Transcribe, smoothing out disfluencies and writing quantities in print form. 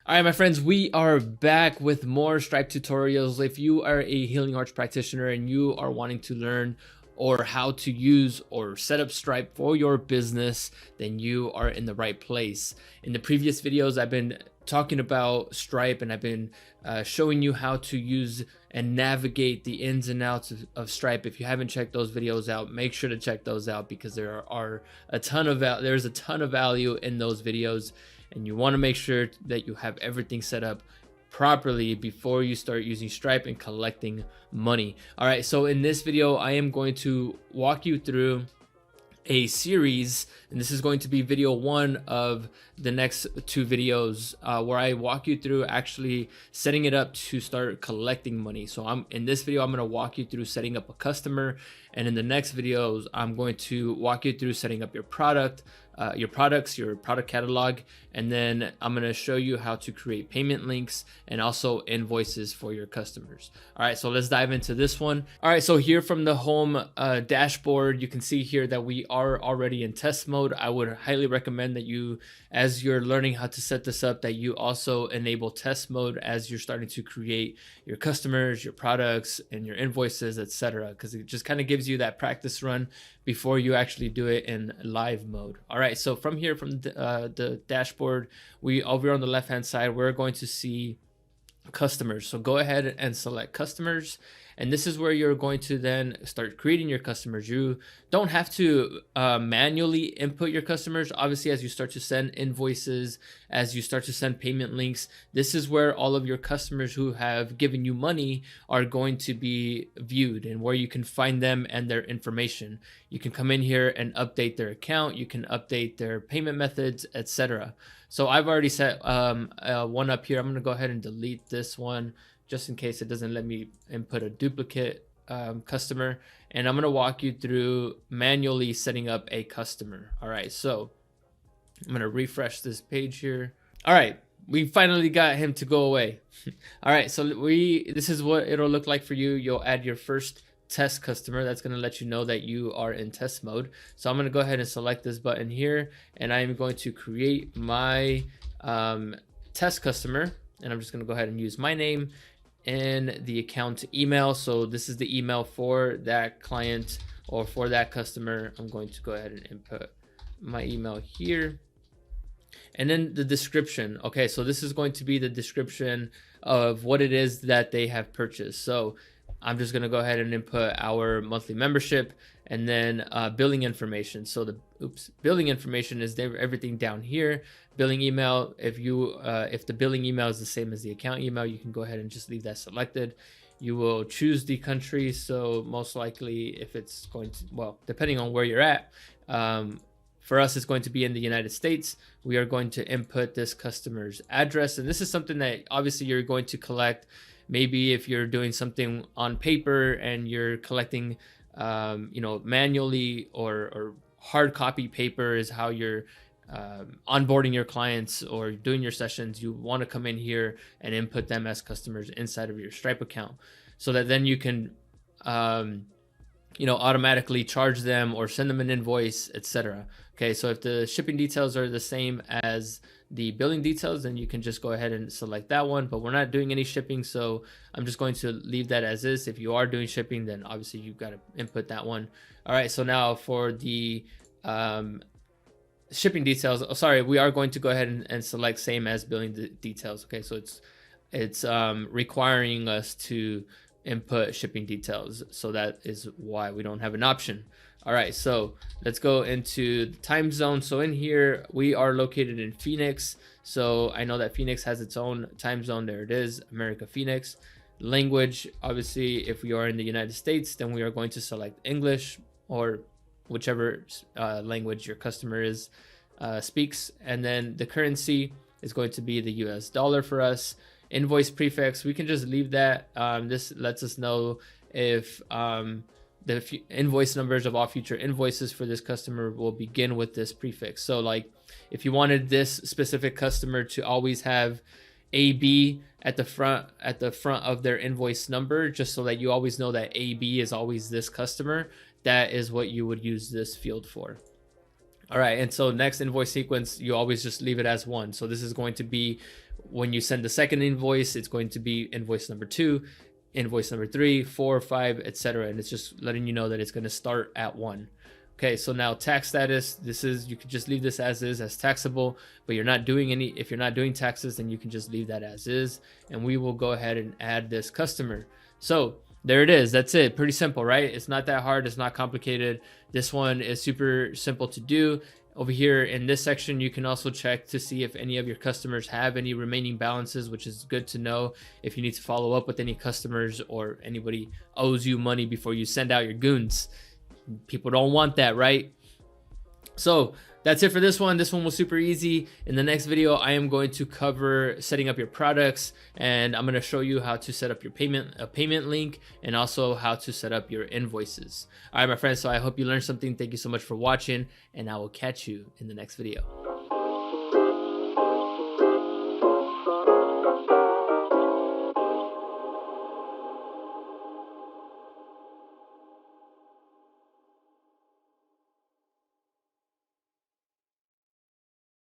All right, my friends, we are back with more Stripe tutorials. If you are a Healing Arts practitioner and you are wanting to learn or how to use or set up Stripe for your business, then you are in the right place. In the previous videos, I've been talking about Stripe and I've been showing you how to use and navigate the ins and outs of Stripe. If you haven't checked those videos out, make sure to check those out because there's a ton of value in those videos. And you want to make sure that you have everything set up properly before you start using Stripe and collecting money. All right, so in this video, I am going to walk you through a series, and this is going to be video 1 of the next 2 videos where I walk you through actually setting it up to start collecting money. So in this video, I'm going to walk you through setting up a customer, and in the next videos, I'm going to walk you through setting up your product, your product catalog, and then I'm going to show you how to create payment links and also invoices for your customers. All right, so let's dive into this one. All right, so here from the home dashboard, you can see here that we are already in test mode. I would highly recommend that you, as you're learning how to set this up, that you also enable test mode as you're starting to create your customers, your products, and your invoices, etc., because it just kind of gives you that practice run before you actually do it in live mode. All right, so from here, from the dashboard, over on the left hand side, we're going to see customers. So go ahead and select customers, and this is where you're going to then start creating your customers. You don't have to manually input your customers. Obviously, as you start to send invoices, as you start to send payment links, this is where all of your customers who have given you money are going to be viewed, and where you can find them and their information. You can come in here and update their account. You can update their payment methods, etc. So I've already set one up here. I'm going to go ahead and delete this one just in case it doesn't let me input a duplicate customer. And I'm going to walk you through manually setting up a customer. All right, so I'm going to refresh this page here. All right, we finally got him to go away. All right, so this is what it'll look like for you. You'll add your first test customer. That's going to let you know that you are in test mode. So I'm going to go ahead and select this button here, and I'm going to create my test customer, and I'm just going to go ahead and use my name and the account email. So this is the email for that client or for that customer. I'm going to go ahead and input my email here, and then the description. Okay, so this is going to be the description of what it is that they have purchased. So I'm just going to go ahead and input our monthly membership, and then billing information. So the billing information is everything down here. Billing email, if the billing email is the same as the account email, you can go ahead and just leave that selected. You will choose the country. So most likely, if it's going to, well, depending on where you're at, for us, it's going to be in the United States. We are going to input this customer's address, and this is something that obviously you're going to collect. Maybe if you're doing something on paper and you're collecting, manually or hard copy paper is how you're onboarding your clients or doing your sessions, you want to come in here and input them as customers inside of your Stripe account, so that then you can, automatically charge them or send them an invoice, etc. Okay, so if the shipping details are the same as the billing details, then you can just go ahead and select that one, but we're not doing any shipping, so I'm just going to leave that as is. If you are doing shipping, then obviously you've got to input that one. All right, so now for the shipping details, we are going to go ahead and select same as billing details. Okay, so it's requiring us to input shipping details, so that is why we don't have an option. All right, so let's go into the time zone. So in here, we are located in Phoenix. So I know that Phoenix has its own time zone. There it is, America Phoenix. Language, obviously, if we are in the United States, then we are going to select English or whichever language your customer speaks. And then the currency is going to be the US dollar for us. Invoice prefix, we can just leave that. This lets us know if the invoice numbers of all future invoices for this customer will begin with this prefix. So like if you wanted this specific customer to always have AB at the front of their invoice number, just so that you always know that AB is always this customer, that is what you would use this field for. All right, and so next invoice sequence, you always just leave it as one. So this is going to be when you send the second invoice, it's going to be invoice number 2, invoice number 3, 4, 5, etc. And it's just letting you know that it's going to start at 1. Okay, so now tax status, this is, you could just leave this as is, as taxable, but you're not doing any, if you're not doing taxes, then you can just leave that as is. And we will go ahead and add this customer. So there it is. That's it. Pretty simple, right? It's not that hard. It's not complicated. This one is super simple to do. Over here in this section, you can also check to see if any of your customers have any remaining balances, which is good to know if you need to follow up with any customers or anybody owes you money before you send out your goons. People don't want that, right? So that's it for this one. This one was super easy. In the next video, I am going to cover setting up your products, and I'm going to show you how to set up your payment link, and also how to set up your invoices. All right, my friends. So I hope you learned something. Thank you so much for watching, and I will catch you in the next video.